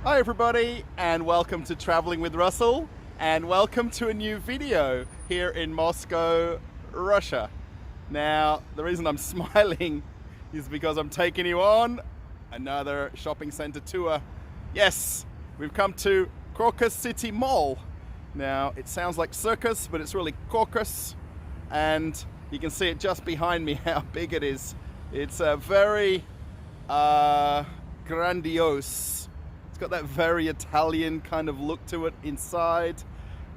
Hi everybody, and welcome to Traveling with Russell, and welcome to a new video here in Moscow, Russia. Now, the reason I'm smiling is because I'm taking you on another shopping center tour. Yes, we've come to Crocus City Mall. Now, it sounds like circus, but it's really Crocus, and you can see it just behind me how big it is. It's a very grandiose. It's got that very Italian kind of look to it inside,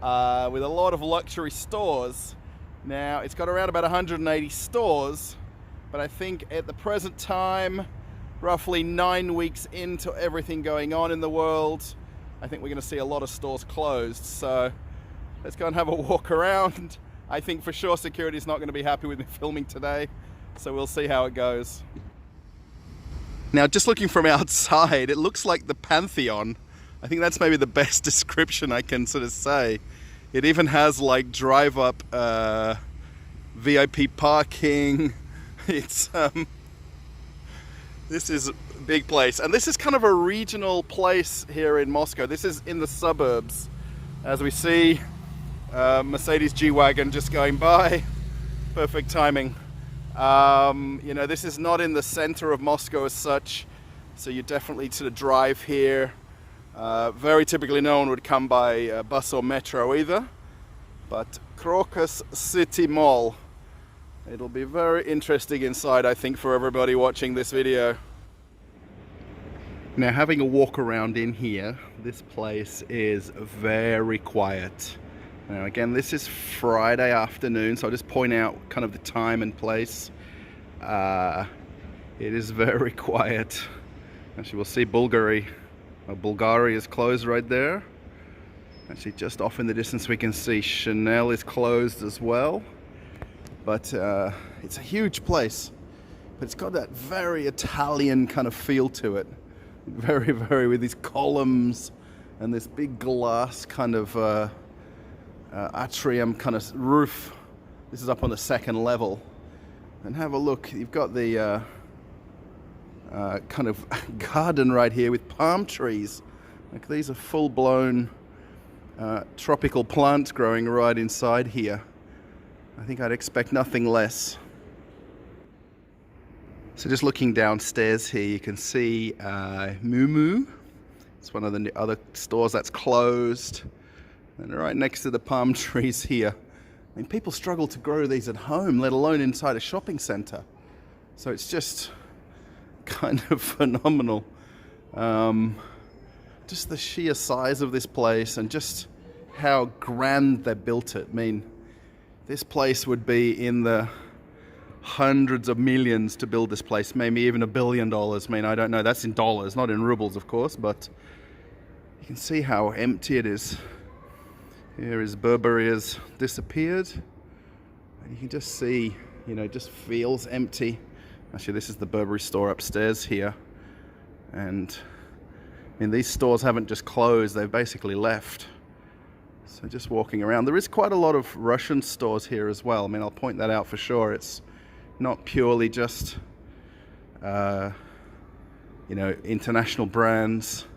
with a lot of luxury stores. Now, it's got around about 180 stores, but I think at the present time, roughly 9 weeks into everything going on in the world, I think we're going to see a lot of stores closed. So let's go and have a walk around. I think for sure security is not going to be happy with me filming today, so we'll see how it goes. Now, just looking from outside, it looks like the Pantheon. I think that's maybe the best description I can sort of say. It even has like drive-up VIP parking. It's this is a big place, and this is kind of a regional place here in Moscow. This is in the suburbs. As we see, Mercedes G-Wagon just going by. Perfect timing. You know, this is not in the center of Moscow as such, so you definitely sort of drive here. Very typically no one would come by bus or metro either, but Crocus City Mall. It'll be very interesting inside, I think, for everybody watching this video. Now, having a walk around in here, this place is very quiet. Now, again, this is Friday afternoon, so I'll just point out kind of the time and place. It is very quiet. Actually, we'll see Bulgari is closed right there. Actually, just off in the distance, we can see Chanel is closed as well. But it's a huge place. But it's got that very Italian kind of feel to it. Very, very, with these columns and this big glass kind of atrium kind of roof. This is up on the second level, and have a look. You've got the kind of garden right here with palm trees. Like, these are full-blown tropical plants growing right inside here. I think I'd expect nothing less. So just looking downstairs here, you can see Moo. It's one of the other stores that's closed. And right next to the palm trees here. I mean, people struggle to grow these at home, let alone inside a shopping center. So it's just kind of phenomenal. Just the sheer size of this place and just how grand they built it. I mean, this place would be in the hundreds of millions to build this place, maybe even $1 billion. I mean, I don't know. That's in dollars, not in rubles, of course, but you can see how empty it is. Here is Burberry has disappeared, and you can just see, you know, it just feels empty. Actually, this is the Burberry store upstairs here, and I mean, these stores haven't just closed, they've basically left. So just walking around, there is quite a lot of Russian stores here as well. I mean, I'll point that out for sure. It's not purely just, you know, international brands.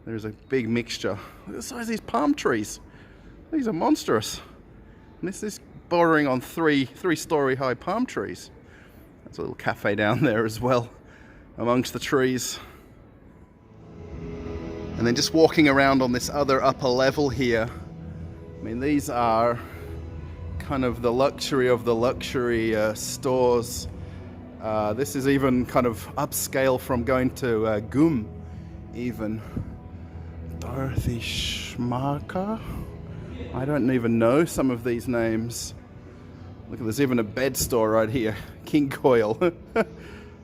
There's a big mixture. Look at the size of these palm trees. These are monstrous. And this is bordering on three-story high palm trees. There's a little cafe down there as well, amongst the trees. And then just walking around on this other upper level here, I mean, these are kind of the luxury of the luxury stores. This is even kind of upscale from going to GUM even. Dorothy Schmarker? I don't even know some of these names. Look, there's even a bed store right here, King Coil.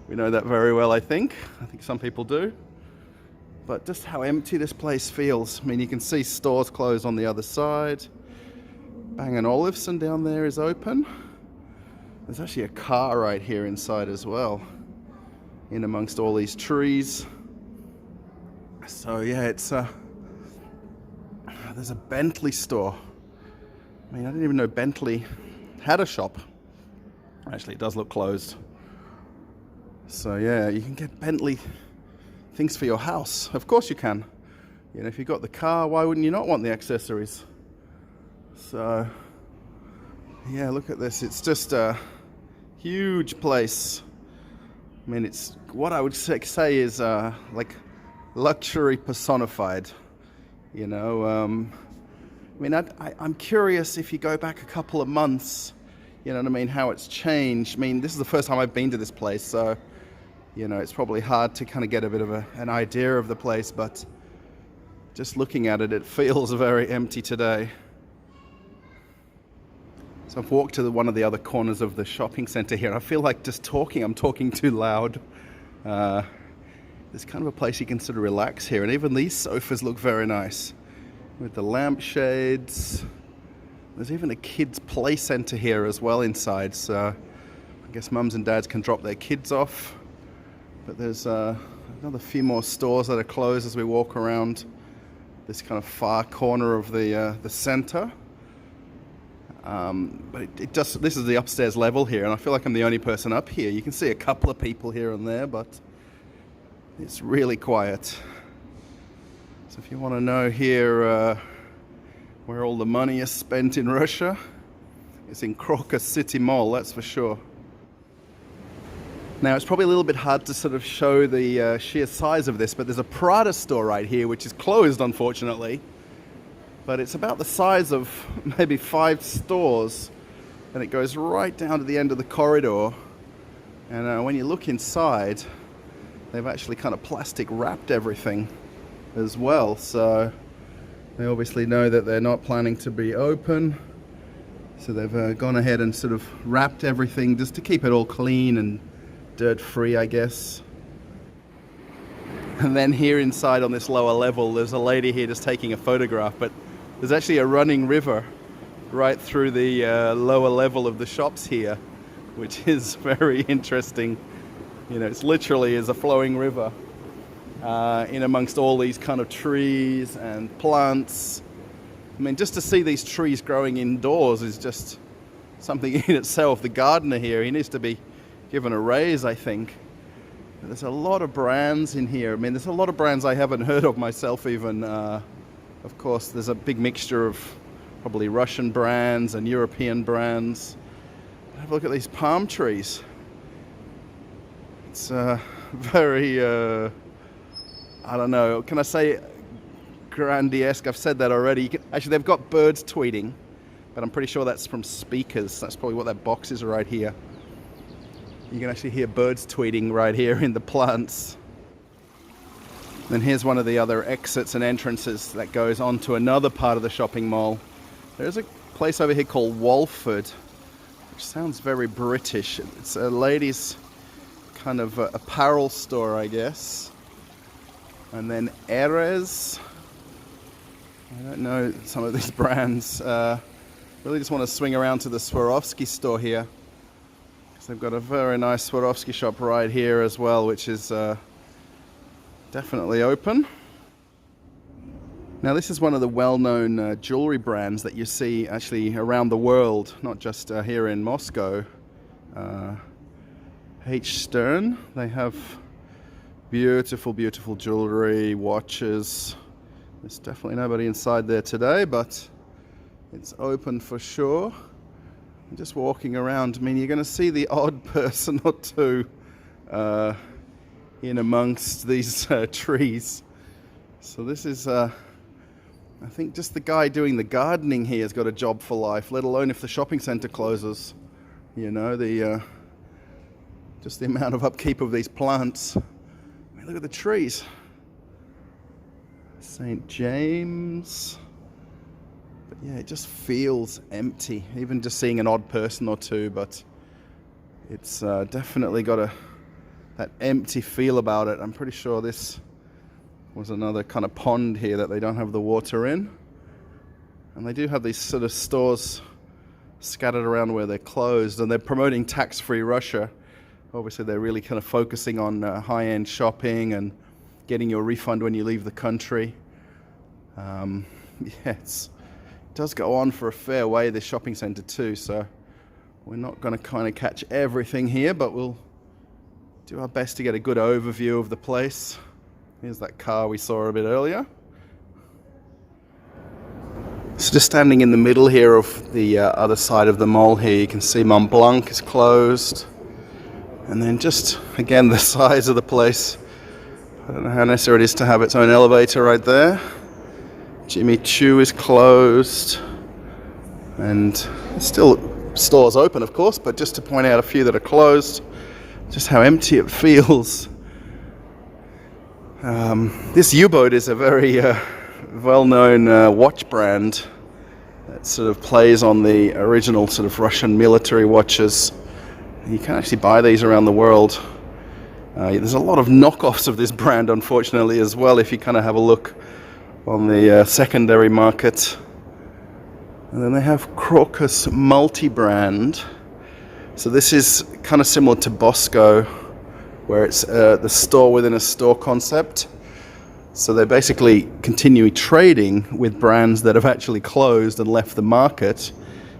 We know that very well, I think. I think some people do. But just how empty this place feels. I mean, you can see stores closed on the other side. Bang & Olufsen down there is open. There's actually a car right here inside as well, in amongst all these trees. So yeah, it's there's a Bentley store. I mean, I didn't even know Bentley had a shop. Actually, it does look closed. So yeah, you can get Bentley things for your house. Of course you can. You know, if you've got the car, why wouldn't you not want the accessories? So, yeah, look at this. It's just a huge place. I mean, it's what I would say is like luxury personified. You know, I mean, I'm curious if you go back a couple of months, you know what I mean, how it's changed. I mean, this is the first time I've been to this place, so, you know, it's probably hard to kind of get a bit of an idea of the place, but just looking at it, it feels very empty today. So I've walked to one of the other corners of the shopping center here, and I feel like just talking, I'm talking too loud. There's kind of a place you can sort of relax here, and even these sofas look very nice with the lampshades. There's even a kids' play center here as well inside, so I guess mums and dads can drop their kids off. But there's another few more stores that are closed as we walk around this kind of far corner of the center. But this is the upstairs level here, and I feel like I'm the only person up here. You can see a couple of people here and there, but it's really quiet. So if you want to know here where all the money is spent in Russia, it's in Crocus City Mall, that's for sure. Now, it's probably a little bit hard to sort of show the sheer size of this, but there's a Prada store right here, which is closed, unfortunately. But it's about the size of maybe 5 stores, and it goes right down to the end of the corridor. And when you look inside, they've actually kind of plastic wrapped everything as well. So they obviously know that they're not planning to be open. So they've gone ahead and sort of wrapped everything just to keep it all clean and dirt-free, I guess. And then here inside on this lower level, there's a lady here just taking a photograph, but there's actually a running river right through the lower level of the shops here, which is very interesting. You know, it's literally is a flowing river in amongst all these kind of trees and plants. I mean, just to see these trees growing indoors is just something in itself. The gardener here, he needs to be given a raise, I think. There's a lot of brands in here. I mean, there's a lot of brands I haven't heard of myself even. Of course, there's a big mixture of probably Russian brands and European brands. Have a look at these palm trees. It's very, I don't know, can I say grandiesque? I've said that already. Actually, they've got birds tweeting, but I'm pretty sure that's from speakers. That's probably what that box is right here. You can actually hear birds tweeting right here in the plants. Then here's one of the other exits and entrances that goes onto another part of the shopping mall. There's a place over here called Walford, which sounds very British. It's a ladies' kind of apparel store, I guess. And then Erez. I don't know some of these brands. Really just want to swing around to the Swarovski store here. They've got a very nice Swarovski shop right here as well, which is definitely open. Now, this is one of the well-known jewelry brands that you see actually around the world, not just here in Moscow. H. Stern. They have beautiful, beautiful jewelry, watches. There's definitely nobody inside there today, but it's open for sure. Just walking around, I mean, you're going to see the odd person or two in amongst these trees. So this is, I think, just the guy doing the gardening here has got a job for life, let alone if the shopping centre closes. You know, just the amount of upkeep of these plants. I mean, look at the trees. St. James. But yeah, it just feels empty, even just seeing an odd person or two, but it's definitely got that empty feel about it. I'm pretty sure this was another kind of pond here that they don't have the water in. And they do have these sort of stores scattered around where they're closed, and they're promoting tax-free Russia. Obviously, they're really kind of focusing on high-end shopping and getting your refund when you leave the country. Yeah, it does go on for a fair way, this shopping centre too, so we're not going to kind of catch everything here, but we'll do our best to get a good overview of the place. Here's that car we saw a bit earlier, So just standing in the middle here of the other side of the mall here, you can see Mont Blanc is closed. And then just, again, the size of the place. I don't know how necessary it is to have its own elevator right there. Jimmy Choo is closed. And still stores open, of course, but just to point out a few that are closed, just how empty it feels. This U-boat is a very well-known watch brand that sort of plays on the original sort of Russian military watches. You can actually buy these around the world. There's a lot of knockoffs of this brand, unfortunately, as well, if you kind of have a look on the secondary market. And then they have Crocus multi-brand. So this is kind of similar to BOSCO, where it's the store within a store concept. So they're basically continuing trading with brands that have actually closed and left the market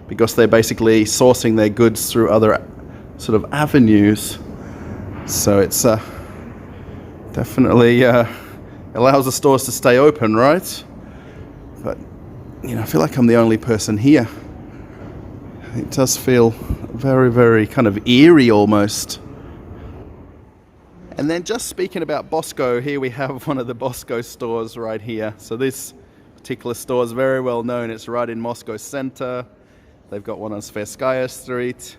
because they're basically sourcing their goods through other sort of avenues. So it's definitely allows the stores to stay open, right? But, you know, I feel like I'm the only person here. It does feel very, very kind of eerie almost. And then just speaking about BOSCO, here we have one of the BOSCO stores right here. So this particular store is very well known. It's right in Moscow center. They've got one on Tverskaya Street.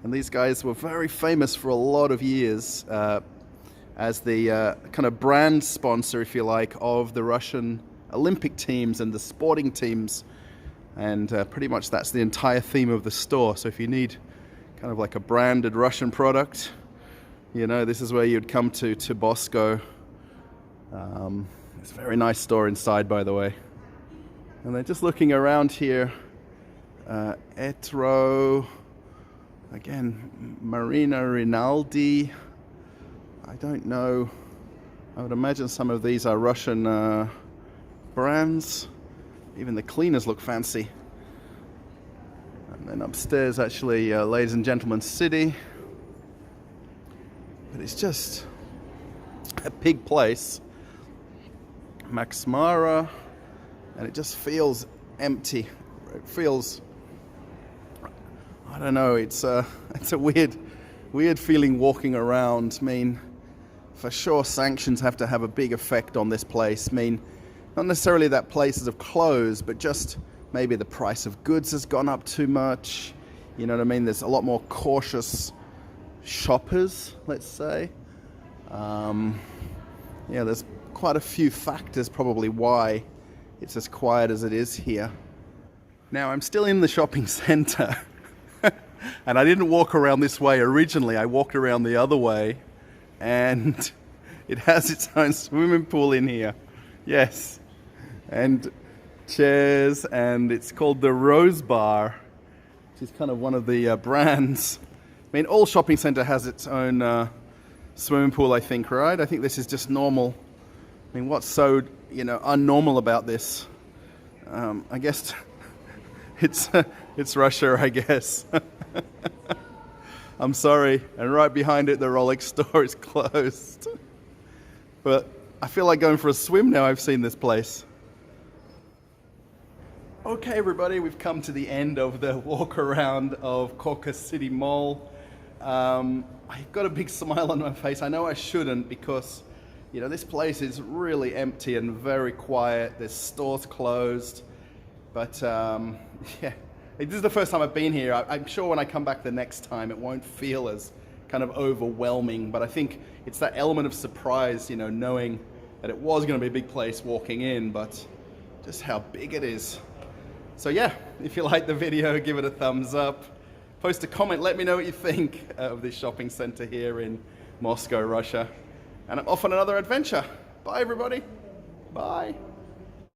And these guys were very famous for a lot of years as the kind of brand sponsor, if you like, of the Russian Olympic teams and the sporting teams. And pretty much that's the entire theme of the store. So if you need kind of like a branded Russian product, you know, this is where you'd come to BOSCO. It's a very nice store inside, by the way. And then just looking around here, Etro, again, Marina Rinaldi. I don't know. I would imagine some of these are Russian brands. Even the cleaners look fancy. And then upstairs, actually, Ladies and Gentlemen City. But it's just a big place. Max Mara. And it just feels empty. It feels, I don't know, it's a weird feeling walking around. I mean, for sure sanctions have to have a big effect on this place. I mean, not necessarily that places have closed, but just maybe the price of goods has gone up too much. You know what I mean? There's a lot more cautious shoppers, let's say. Yeah, there's quite a few factors probably why it's as quiet as it is here. Now, I'm still in the shopping center. And I didn't walk around this way originally. I walked around the other way. And it has its own swimming pool in here. Yes. And chairs. And it's called the Rose Bar, which is kind of one of the brands. I mean, all shopping center has its own swimming pool, I think, right? I think this is just normal. I mean, what's so, you know, unnormal about this? I guess it's Russia, I guess. I'm sorry. And right behind it, the Rolex store is closed. But I feel like going for a swim now I've seen this place. Okay, everybody, we've come to the end of the walk around of Crocus City Mall. I've got a big smile on my face. I know I shouldn't because, you know, this place is really empty and very quiet. There's stores closed. But, yeah, this is the first time I've been here. I'm sure when I come back the next time, it won't feel as kind of overwhelming. But I think it's that element of surprise, you know, knowing that it was going to be a big place walking in, but just how big it is. So yeah, if you like the video, give it a thumbs up. Post a comment, let me know what you think of this shopping center here in Moscow, Russia. And I'm off on another adventure. Bye, everybody. Bye.